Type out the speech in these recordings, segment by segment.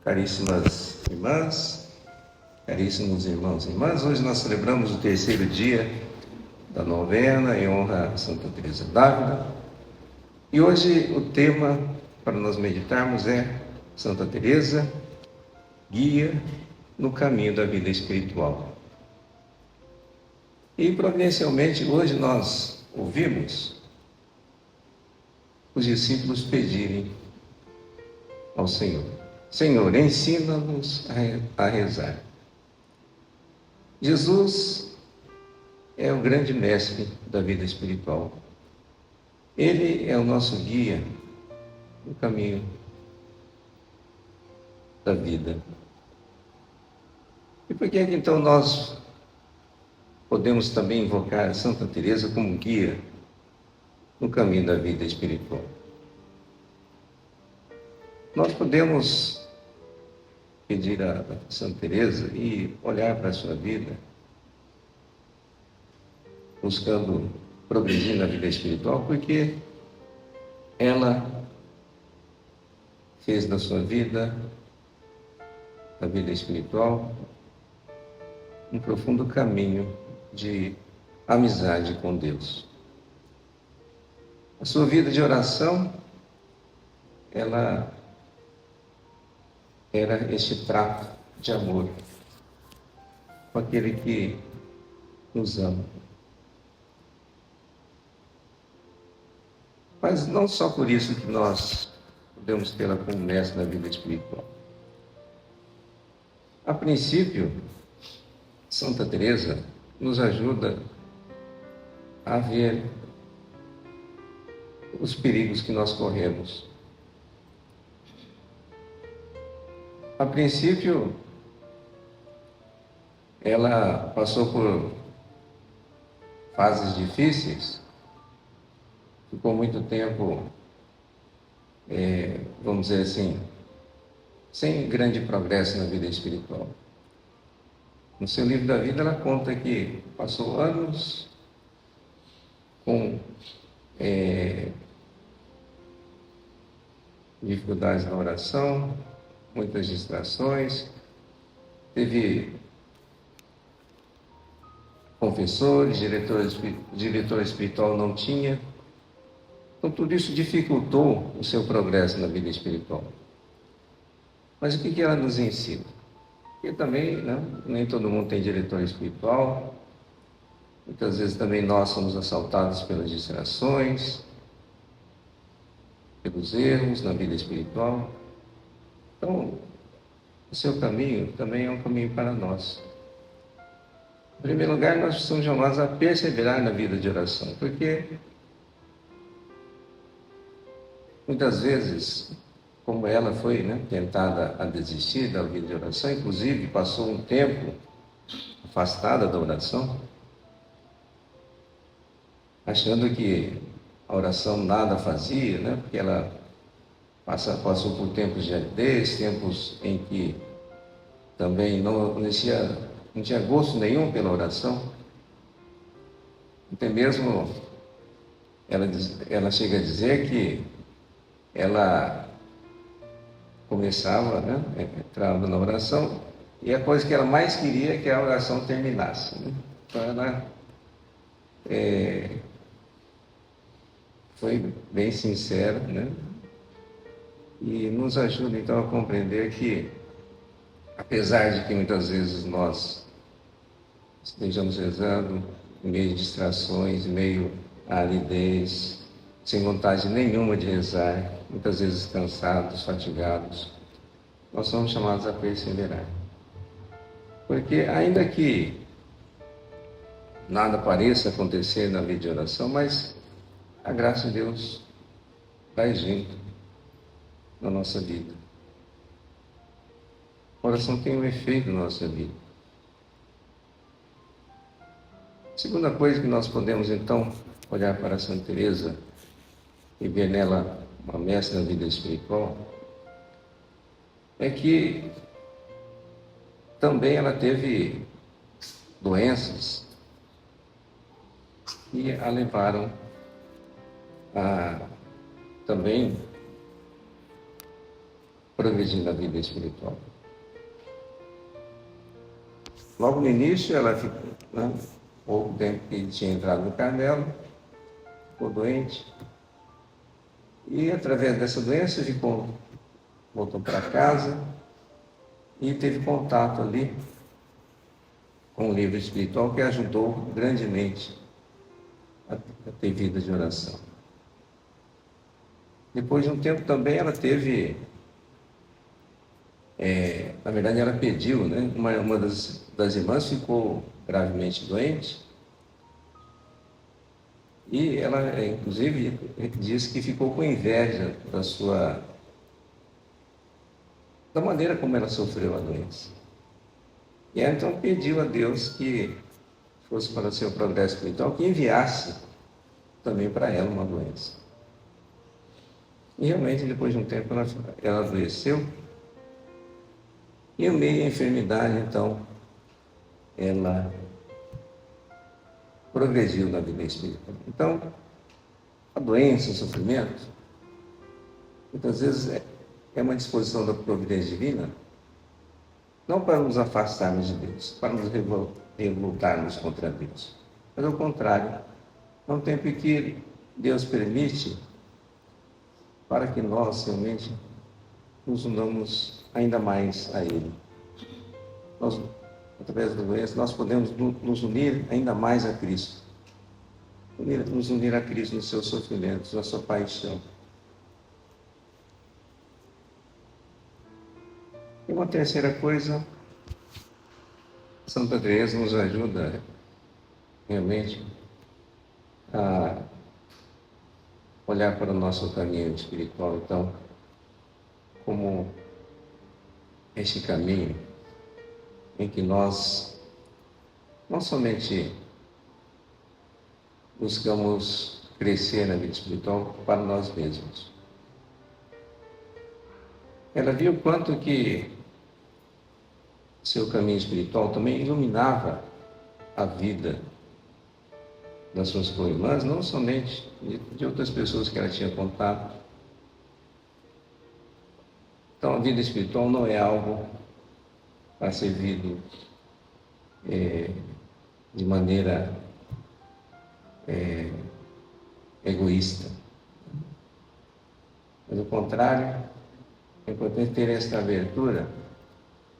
Caríssimas irmãs, caríssimos irmãos e irmãs, hoje nós celebramos o terceiro dia da novena em honra a Santa Teresa d'Ávila. E hoje o tema para nós meditarmos é Santa Teresa, guia no caminho da vida espiritual. E providencialmente hoje nós ouvimos os discípulos pedirem ao Senhor: Senhor, ensina-nos a rezar. Jesus é o grande mestre da vida espiritual. Ele é o nosso guia no caminho da vida. E por que então nós podemos também invocar Santa Teresa como guia no caminho da vida espiritual? Nós podemos pedir a Santa Teresa e olhar para a sua vida, buscando progredir na vida espiritual, porque ela fez da sua vida, da vida espiritual, um profundo caminho de amizade com Deus. A sua vida de oração, ela era este trato de amor com aquele que nos ama. Mas não só por isso que nós podemos tê-la como mestre na vida espiritual. A princípio, Santa Teresa nos ajuda a ver os perigos que nós corremos. A princípio, ela passou por fases difíceis, ficou muito tempo, vamos dizer assim, sem grande progresso na vida espiritual. No seu livro da vida, ela conta que passou anos com dificuldades na oração, muitas distrações, teve confessores, diretor espiritual não tinha. Então tudo isso dificultou o seu progresso na vida espiritual. Mas o que ela nos ensina? Porque também, nem todo mundo tem diretor espiritual, muitas vezes também nós somos assaltados pelas distrações, pelos erros na vida espiritual. Então, o seu caminho também é um caminho para nós. Em primeiro lugar, nós somos chamados a perseverar na vida de oração, porque muitas vezes, como ela foi tentada a desistir da vida de oração, inclusive passou um tempo afastada da oração, achando que a oração nada fazia, porque ela passou por tempos de aridez, tempos em que também não tinha gosto nenhum pela oração. Até mesmo ela chega a dizer que ela começava, entrava na oração, e a coisa que ela mais queria é que a oração terminasse. Então ela foi bem sincera, e nos ajuda então a compreender que, apesar de que muitas vezes nós estejamos rezando em meio a distrações, em meio à aridez, sem vontade nenhuma de rezar, muitas vezes cansados, fatigados, nós somos chamados a perseverar. Porque ainda que nada pareça acontecer na vida de oração, mas a graça de Deus vai junto na nossa vida. A oração tem um efeito na nossa vida. A segunda coisa que nós podemos então olhar para Santa Teresa e ver nela uma mestra da vida espiritual é que também ela teve doenças que a levaram a também progredir na vida espiritual. Logo no início, ela ficou, né, pouco tempo que tinha entrado no Carmelo, ficou doente. E através dessa doença voltou para casa e teve contato ali com o livro espiritual que ajudou grandemente a ter vida de oração. Depois de um tempo também ela teve, na verdade ela pediu, né? Uma das irmãs ficou gravemente doente e ela, inclusive, disse que ficou com inveja da maneira como ela sofreu a doença. E ela então pediu a Deus que fosse para o seu progresso espiritual, que enviasse também para ela uma doença. E realmente, depois de um tempo, ela adoeceu. E no meio da enfermidade, então, ela progrediu na vida espiritual. Então, a doença, o sofrimento, muitas vezes é uma disposição da providência divina, não para nos afastarmos de Deus, para nos revoltarmos contra Deus, mas ao contrário, é um tempo em que Deus permite para que nós realmente nos unamos ainda mais a Ele. Nós, através da doença, nós podemos nos unir ainda mais a Cristo. Nos unir a Cristo nos seus sofrimentos, na sua paixão. E uma terceira coisa, Santa Teresa nos ajuda realmente a olhar para o nosso caminho espiritual, então, como este caminho em que nós não somente buscamos crescer na vida espiritual para nós mesmos. Ela viu quanto que seu caminho espiritual também iluminava a vida das suas co-irmãs, não somente de outras pessoas que ela tinha contato. Então, a vida espiritual não é algo para ser vivido de maneira egoísta. Mas, ao contrário, é importante ter esta abertura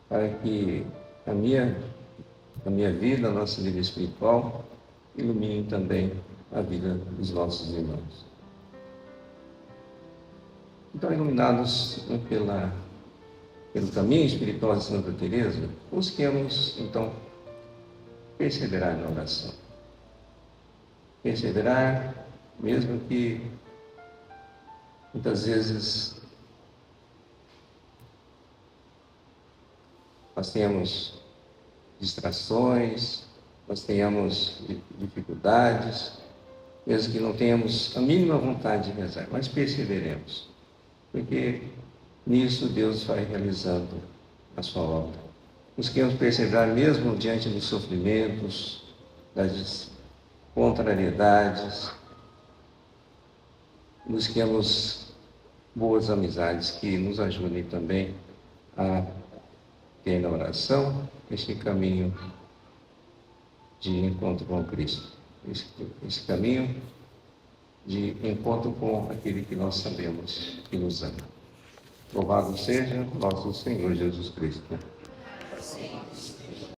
para que a minha vida, a nossa vida espiritual, ilumine também a vida dos nossos irmãos. Então, iluminados pelo caminho espiritual de Santa Teresa, busquemos, então, perseverar na oração. Perseverar, mesmo que muitas vezes nós tenhamos distrações, nós tenhamos dificuldades, mesmo que não tenhamos a mínima vontade de rezar, mas perseveremos, porque nisso Deus vai realizando a sua obra. Busquemos perseverar mesmo diante dos sofrimentos, das contrariedades, busquemos boas amizades que nos ajudem também a ter na oração este caminho de encontro com Cristo, esse caminho de encontro com aquele que nós sabemos que nos ama. Louvado seja nosso Senhor Jesus Cristo.